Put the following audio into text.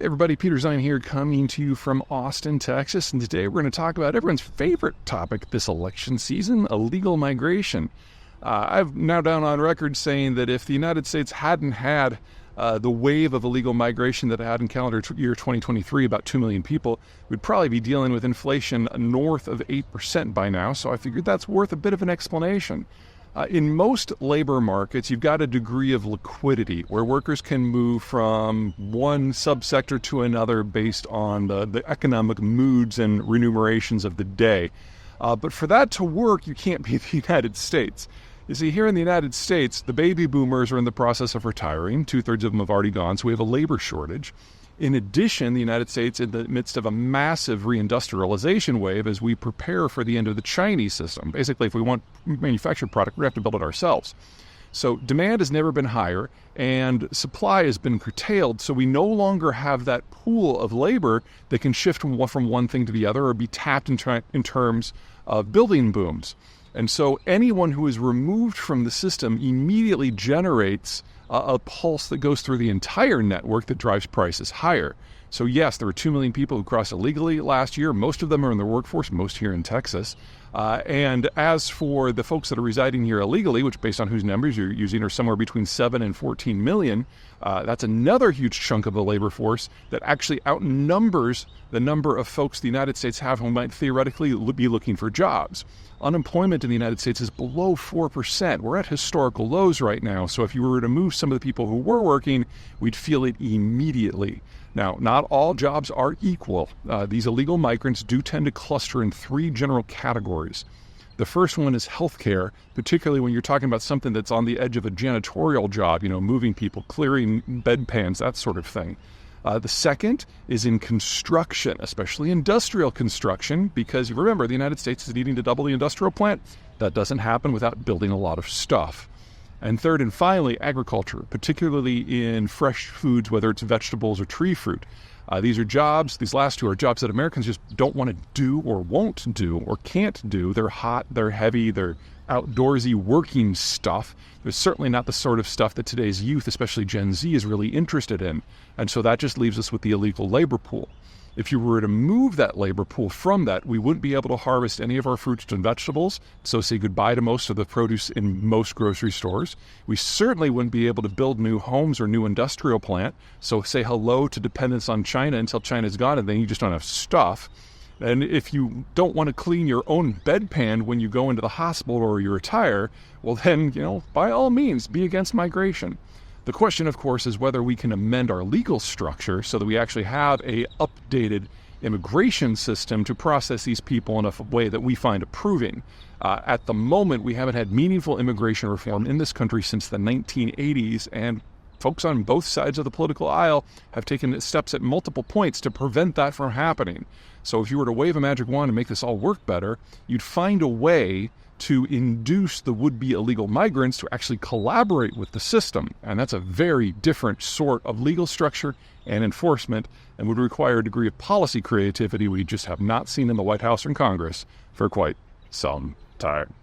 Hey everybody, Peter Zeihan here, coming to you from Austin, Texas, and today we're going to talk about everyone's favorite topic this election season, illegal migration. I've now down on record saying that if the United States hadn't had the wave of illegal migration that it had in calendar year 2023, about 2 million people, we'd probably be dealing with inflation north of 8% by now, so I figured that's worth a bit of an explanation. In most labor markets, you've got a degree of liquidity where workers can move from one subsector to another based on the economic moods and remunerations of the day. But for that to work, you can't be the United States. You see, here in the United States, the baby boomers are in the process of retiring. 2/3 of them have already gone, so we have a labor shortage. In addition, the United States in the midst of a massive reindustrialization wave as we prepare for the end of the Chinese system. Basically, if we want manufactured product, we have to build it ourselves. So demand has never been higher and supply has been curtailed, so we no longer have that pool of labor that can shift from one thing to the other or be tapped in terms of building booms. And so anyone who is removed from the system immediately generates a pulse that goes through the entire network that drives prices higher. So yes, there were 2 million people who crossed illegally last year. Most of them are in the workforce, most here in Texas. And as for the folks that are residing here illegally, which based on whose numbers you're using are somewhere between 7 and 14 million, that's another huge chunk of the labor force that actually outnumbers the number of folks the United States have who might theoretically be looking for jobs. Unemployment in the United States is below 4%. We're at historical lows right now, so if you were to move some of the people who were working, we'd feel it immediately. Now, not all jobs are equal. These illegal migrants do tend to cluster in 3 general categories. The first one is healthcare, particularly when you're talking about something that's on the edge of a janitorial job, moving people, clearing bedpans, that sort of thing. The second is in construction, especially industrial construction, because you remember the United States is needing to double the industrial plant. That doesn't happen without building a lot of stuff. And third and finally, agriculture, particularly in fresh foods, whether it's vegetables or tree fruit. These last two are jobs that Americans just don't want to do or won't do or can't do. They're hot, they're heavy, they're outdoorsy working stuff. They're certainly not the sort of stuff that today's youth, especially Gen Z, is really interested in. And so that just leaves us with the illegal labor pool. If you were to move that labor pool from that, we wouldn't be able to harvest any of our fruits and vegetables, so say goodbye to most of the produce in most grocery stores. We certainly wouldn't be able to build new homes or new industrial plant, so say hello to dependence on China until China's gone, and then you just don't have stuff. And if you don't want to clean your own bedpan when you go into the hospital or you retire, well then, by all means, be against migration. The question, of course, is whether we can amend our legal structure so that we actually have a updated immigration system to process these people in a way that we find approving. At the moment, we haven't had meaningful immigration reform in this country since the 1980s, and folks on both sides of the political aisle have taken steps at multiple points to prevent that from happening. So if you were to wave a magic wand and make this all work better, you'd find a way to induce the would-be illegal migrants to actually collaborate with the system. And that's a very different sort of legal structure and enforcement and would require a degree of policy creativity we just have not seen in the White House or in Congress for quite some time.